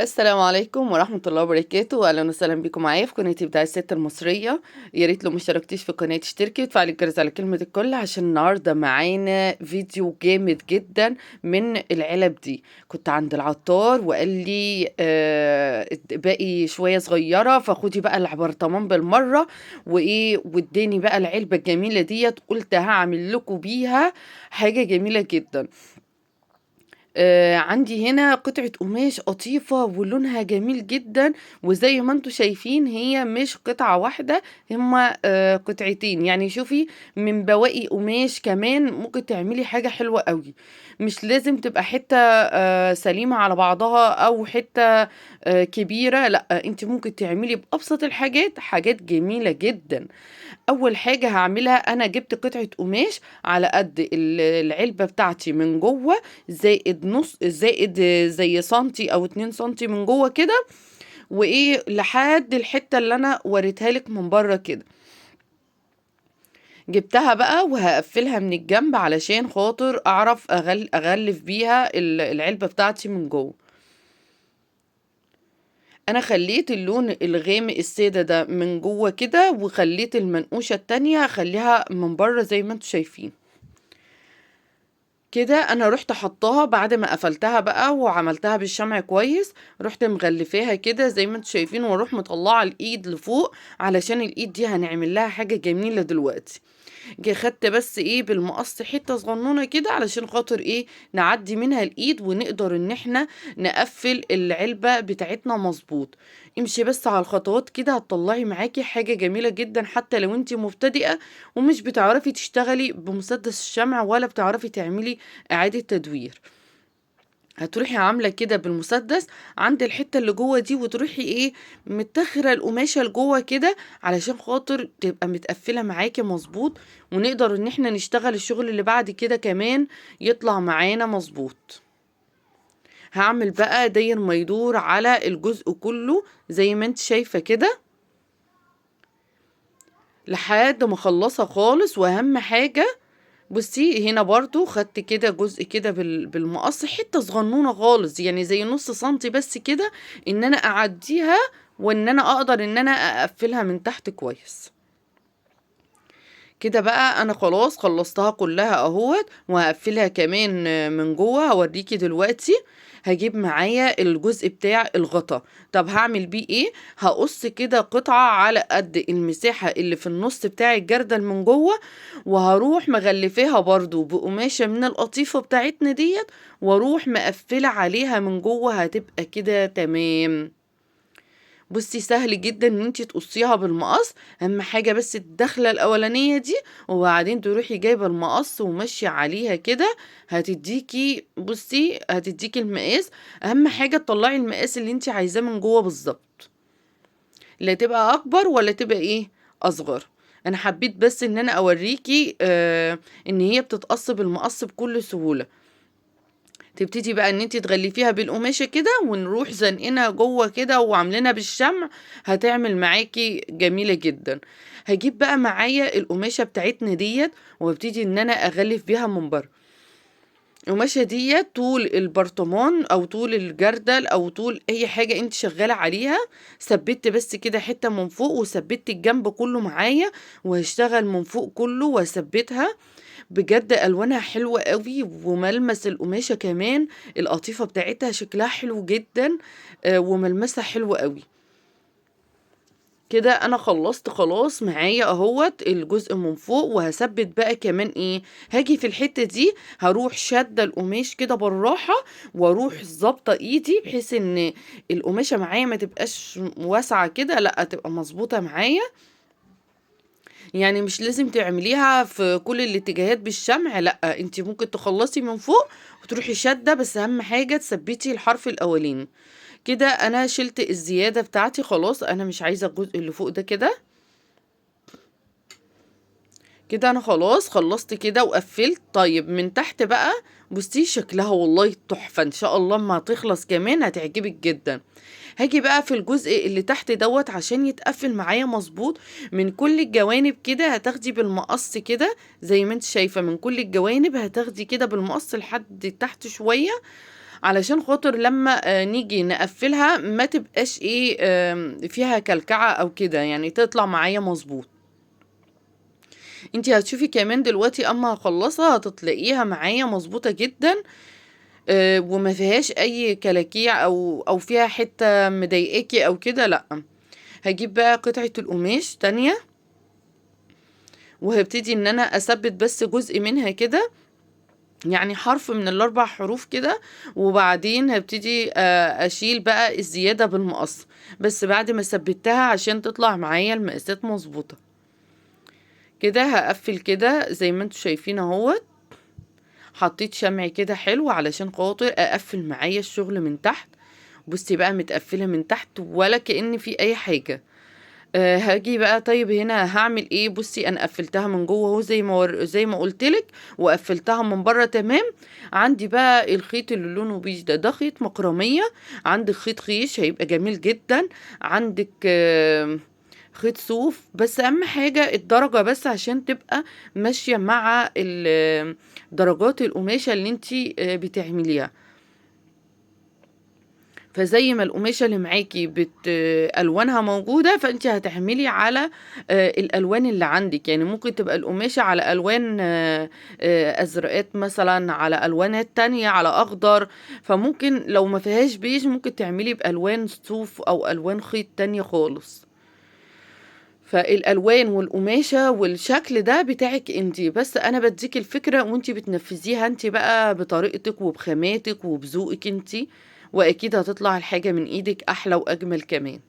السلام عليكم ورحمة الله وبركاته، أهلا وسهلا بكم معايا في قناة إبداع الست المصرية. يا ريت لو مشتركتيش في القناة تشتركي وتفعلي الجرس على كلمة الكل، عشان النهاردة معانا فيديو جامد جدا من العلب دي. كنت عند العطار وقال لي باقي شوية صغيرة، فخدي بقى البرطمان بالمرة وإيه، واداني بقى العلبة الجميلة ديت. قلت هعمل لكم بيها حاجة جميلة جدا. عندي هنا قطعة قماش قطيفة ولونها جميل جدًا، وزي ما أنتم شايفين هي مش قطعة واحدة، هُم قطعتين. يعني شوفي، من بواقي قماش كمان ممكن تعملي حاجة حلوة أوي. مش لازم تبقى حتة سليمة على بعضها أو حتة كبيرة، لأ، أنتِ ممكن تعملي بأبسط الحاجات حاجات جميلة جدًا. أول حاجة هاعملها، أنا جبت قطعة قماش على قد العلبة بتاعتي من جوّه، زائد نُص، زائد زي سنتي أو 2 سنتي من جوّه كده، وإيه لحد الحتة اللي أنا وريتها لِك من برّه كده. جبتها بقى وهاقفّلها من الجنب علشان خاطر أعرف أغلِّف بيها العلبة بتاعتي من جوّه. أنا خلّيت اللون الغامق السادة ده من جوّه كده، وخلّيت المنقوشة التانية هاخلّيها من برّه زي ما أنتم شايفين. كده أنا رُحت حاطاها بعد ما قفلتها بقى وعملتها بالشمع كويس، رُحت مغلفاها كده زي ما أنتم شايفين، وأروح مطلّعة الإيد لفوق علشان الإيد دي هنعمل لها حاجة جميلة دلوقتي. خدت بس إيه بالمقص حتة صغنونة كده علشان خاطر إيه، نعدّي منها الإيد ونقدر إن إحنا نقفّل العلبة بتاعتنا مضبوط. امشي بس على الخطوات كده هتطلّعي معاكِ حاجة جميلة جدًا، حتى لو أنتِ مبتدئة ومش بتعرفي تشتغلي بمسدس الشمع ولا بتعرفي تعملي إعادة تدوير. هتروحي عاملة كده بالمسدس عند الحتة اللي جوه دي، وتروحي ايه، متخرة القماشة لجوه كده علشان خاطر تبقى متقفلة معاكي مظبوط، ونقدر ان احنا نشتغل الشغل اللي بعد كده كمان يطلع معانا مظبوط. هعمل بقى داير ما يدور على الجزء كله زي ما انت شايفة كده لحد ما اخلصها خالص. واهم حاجة، بُصّي، هنا برضه خدت كده جزء كده بالمقص حتّة صغنونة خالص، يعني زي نُص سنتي بس كده، إن أنا أعدّيها وإن أنا أقدر إن أنا أقفّلها من تحت كويس. كده بقى أنا خلاص خلّصتها كلّها أهوّة، وهاقفّلها كمان من جوّه هاورّيكِ دلوقتي. هاجيب معايا الجزء بتاع الغطا. طَب هاعمل بيه إيه، هاقص كده قطعة على قد المساحة اللي في النُص بتاع الجردل من جوّه، وهاروح مغلّفاها برضه بقماشة من القطيفة بتاعتنا ديّة، وأروح مقفّلة عليها من جوّه، هتبقى كده تمام. بُصّي، سهل جدًا إن أنتِ تقصّيها بالمقص، أهم حاجة بس الدخلة الأولانية دي، وبعدين تروحي جايبة المقص وماشية عليها كده، هتدّيكِ بُصّي، هتدّيكِ المقاس. أهم حاجة تطلّعي المقاس اللي أنتِ عايزاه من جوّه بالضبط، لا تبقى أكبر ولا تبقى إيه، أصغر. أنا حبّيت بس إن أنا أورّيكِ إن هي بتتقص بالمقص بكل سهولة. تبتدي بقى إن أنتِ تغلفيها بالقماشة كده، ونروح زانقينها جوّه كده وعاملينها بالشمع، هتعمل معاكِ جميلة جدًا. هاجيب بقى معايا القماشة بتاعتنا ديّة، وابتدي إن أنا أغلف بيها من برّه. القماشة ديّة طول البرطمان أو طول الجردل أو طول أي حاجة أنتِ شغّالة عليها، ثبّتِ بس كده حتّة من فوق وثبّتِ الجنب كلّه معايا، وهاشتغل من فوق كلّه وأثبّتها. بجد ألوانها حلوة أوي، وملمس القماشة كمان القطيفة بتاعتها شكلها حلو جدًا، وملمسها حلو أوي. كده أنا خلّصت خلاص معايا أهوّة الجزء من فوق، وهاثبّت بقى كمان إيه، هاجي في الحتّة دي هاروح شادة القماش كده بالراحة، وأروح ضابطة إيدي بحيث إن القماشة معايا ما تبقاش واسعة كده، لأ تبقى مضبوطة معايا. يعني مش لازم تعمليها في كل الاتجاهات بالشمع، لأ، أنتِ ممكن تخلّصي من فوق وتروحي شادة، بس أهم حاجة تثبّتي الحرف الأولاني. كده أنا شِلت الزيادة بتاعتي خلاص، أنا مش عايزة الجزء اللي فوق ده كده. كده أنا خلاص خلّصت كده وقفّلت. طيب من تحت بقى، بُصّي شكلها والله تحفة، إن شاء الله أمّا هتخلص كمان هتعجبِك جدًا. هاجي بقى في الجزء اللي تحت دوّة عشان يتقفّل معايا مضبوط من كل الجوانب كده، هتاخدي بالمقص كده زي ما أنتِ شايفة من كل الجوانب، هتاخدي كده بالمقص لحد تحت شوية علشان خاطر لما نيجي نقفلها ما تبقاش ايه فيها كلكعة او كده، يعني تطلع معايا مظبوط. انتي هتشوفي كمان دلوقتي اما هخلصها هتلاقيها معايا مظبوطة جدا، وما فيهاش اي كلاكيع او فيها حتة مضايقاكي او كده، لا. هجيب بقى قطعة القماش تانية، وهبتدي ان انا اثبت بس جزء منها كده، يعني حرف من الاربع حروف كده، وبعدين هبتدي اشيل بقى الزيادة بالمقص، بس بعد ما ثبتها عشان تطلع معايا المقاسات مظبوطة. كده هقفل كده زي ما انتوا شايفين اهوت. حطيت شمع كده حلو علشان خاطر اقفل معايا الشغل من تحت. بصي بقى متقفلة من تحت ولا كأن في اي حاجة. هاجي بقى، طيب هنا هعمل ايه؟ بصي انا قفلتها من جوه اهو زي ما قلتلك، وقفلتها من بره تمام. عندي بقى الخيط اللي لونه بيج ده خيط مكرمية. عندك خيط خيش هيبقى جميل جدا. عندك خيط صوف، بس اهم حاجة الدرجة بس عشان تبقى ماشية مع درجات القماشة اللي انتي بتعمليها. فزي ما القماشة اللي معاكي ألوانها موجودة، فانت هتعملي على الألوان اللي عندك. يعني ممكن تبقى القماشة على ألوان أزرقات مثلا، على ألوانات تانية، على أخضر. فممكن لو ما فيهاش بيج ممكن تعملي بألوان صوف أو ألوان خيط تانية خالص. فالالوان والقماشه والشكل ده بتاعك انتي، بس انا بديك الفكره وانتي بتنفذيها انتي بقى بطريقتك وبخاماتك وبذوقك انتي، واكيد هتطلع الحاجه من ايدك احلى واجمل كمان.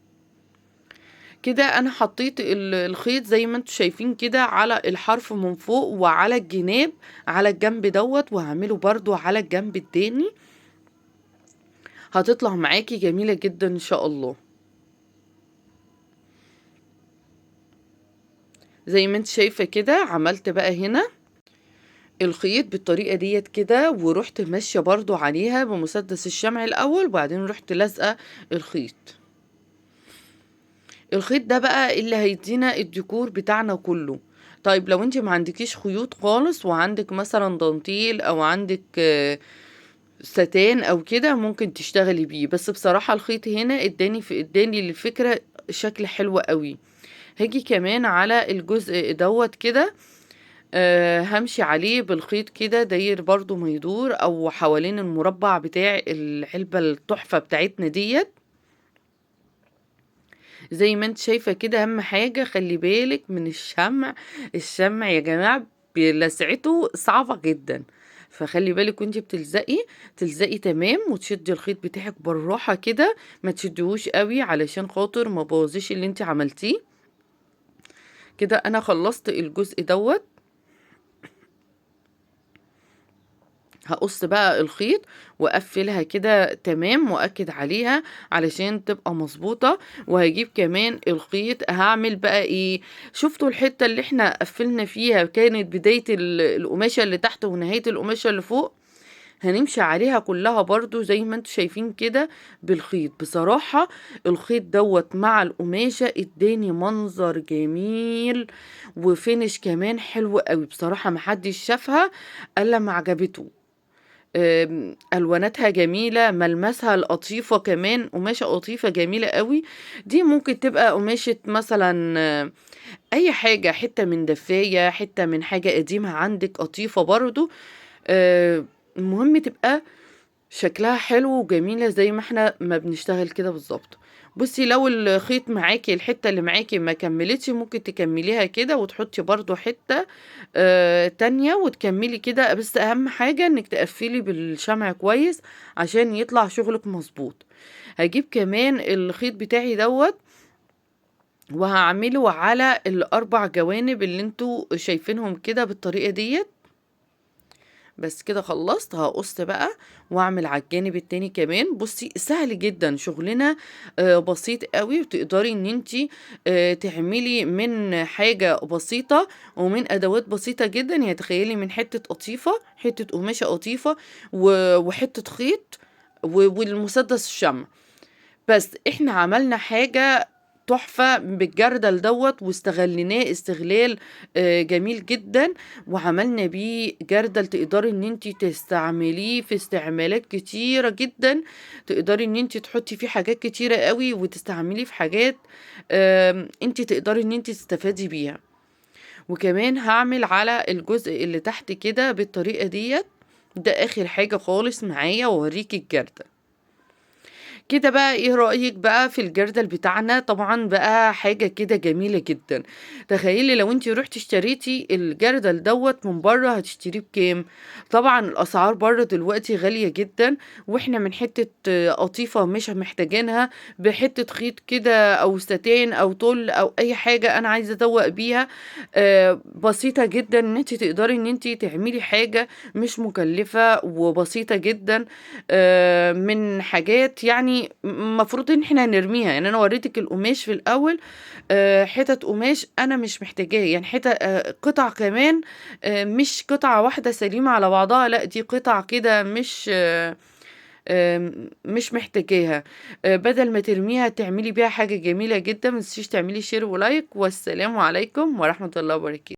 كده انا حطيت الخيط زي ما انتوا شايفين كده على الحرف من فوق وعلى الجناب، على الجنب دوت، وهعمله برضو على الجنب التاني. هتطلع معاكي جميله جدا ان شاء الله. زي ما انت شايفه كده عملت بقى هنا الخيط بالطريقة ديت كده، ورحت ماشية برضو عليها بمسدس الشمع الأول، وبعدين رحت لازقة الخيط. الخيط ده بقى اللي هيدينا الديكور بتاعنا كله. طيب لو انت ما عندكيش خيوط خالص، وعندك مثلا دانتيل او عندك ستان او كده، ممكن تشتغلي بيه. بس بصراحة الخيط هنا اداني الفكرة شكل حلو قوي. هاجي كمان على الجزء دوت كده، همشي عليه بالخيط كده داير برضو ما يدور، او حوالين المربع بتاع العلبة التحفة بتاعتنا ديت. زي ما انت شايفة كده. اهم حاجة خلي بالك من الشمع يا جماعة بلسعته صعبة جدا، فخلي بالك وانت تلزقي تمام، وتشدي الخيط بتاعك بالراحة كده، ما تشديهوش قوي علشان خاطر ما بوظيش اللي انت عملتيه. كده انا خلصت الجزء دوت. هقص بقى الخيط واقفلها كده تمام، واكد عليها علشان تبقى مظبوطة. وهجيب كمان الخيط، هعمل بقى ايه؟ شفتوا الحتة اللي احنا قفلنا فيها كانت بداية القماشة اللي تحت ونهاية القماشة اللي فوق؟ هنمشي عليها كلها برضو زي ما انتوا شايفين كده بالخيط. بصراحة الخيط دوت مع القماشة اداني منظر جميل، وفينش كمان حلو قوي. بصراحة محدش شافها الا ما عجبته. الواناتها جميله، ملمسها لطيفه كمان، قماشه قطيفه جميله قوي. دي ممكن تبقى قماشه مثلا اي حاجه، حته من دفايه، حته من حاجه قديمه عندك قطيفه برضو. المهم تبقى شكلها حلو وجميلة زي ما احنا ما بنشتغل كده بالظبط. بصي لو الخيط معاكي، الحتة اللي معاكي ما كملتش، ممكن تكمليها كده وتحطي برضو حتة تانية وتكملي كده. بس اهم حاجة انك تقفلي بالشمع كويس عشان يطلع شغلك مظبوط. هجيب كمان الخيط بتاعي دوت، وهعمله على الاربع جوانب اللي انتوا شايفينهم كده بالطريقة ديت. بس كده خلصت. هقص بقى واعمل على الجانب التاني كمان. بصي سهل جدا شغلنا، بسيط قوي، وتقدري ان انتي تعملي من حاجة بسيطة ومن ادوات بسيطة جدا. يعني تخيلي من حتة قطيفة، حتة قماشة قطيفة وحتة خيط والمسدس الشمع، بس احنا عملنا حاجة تحفة بالجردل دوّة، واستغليناه استغلال جميل جدًا، وعملنا بيه جردل تقدري إن أنتِ تستعمليه في استعمالات كتيرة جدًا، تقدري إن أنتِ تحطّي فيه حاجات كتيرة أوي، وتستعمليه في حاجات أنتِ تقدري إن أنتِ تستفادي بيها. وكمان هاعمل على الجزء اللي تحت كده بالطريقة ديّة، ده آخر حاجة خالص معايا وأوريكِ الجردل. كده بقى إيه رأيِك بقى في الجردل بتاعنا؟ طبعًا بقى حاجة كده جميلة جدًا. تخيلي لو أنتِ رُحتِ اشتريتِ الجردل دوّة من برّه هتشتريه بكام؟ طبعًا الأسعار برّه دلوقتي غالية جدًا، وإحنا من حتة قطيفة مش محتاجينها، بحتة خيط كده أو ستان أو تُل أو أي حاجة أنا عايزة أدوّق بيها، بسيطة جدًا إن أنتِ تقدري إن أنتِ تعملي حاجة مش مكلفة وبسيطة جدًا. من حاجات يعني المفروض إن إحنا نرميها، يعني أنا وريتِك القماش في الأول، حتت قماش أنا مش محتاجاه، يعني قطع كمان، مش قطعة واحدة سليمة على بعضها، لأ دي قطع كده مش محتاجاها، بدل ما ترميها تعملي بيها حاجة جميلة جدًا. ما تنسيش تعملي share ولايك، والسلام عليكم ورحمة الله وبركاته.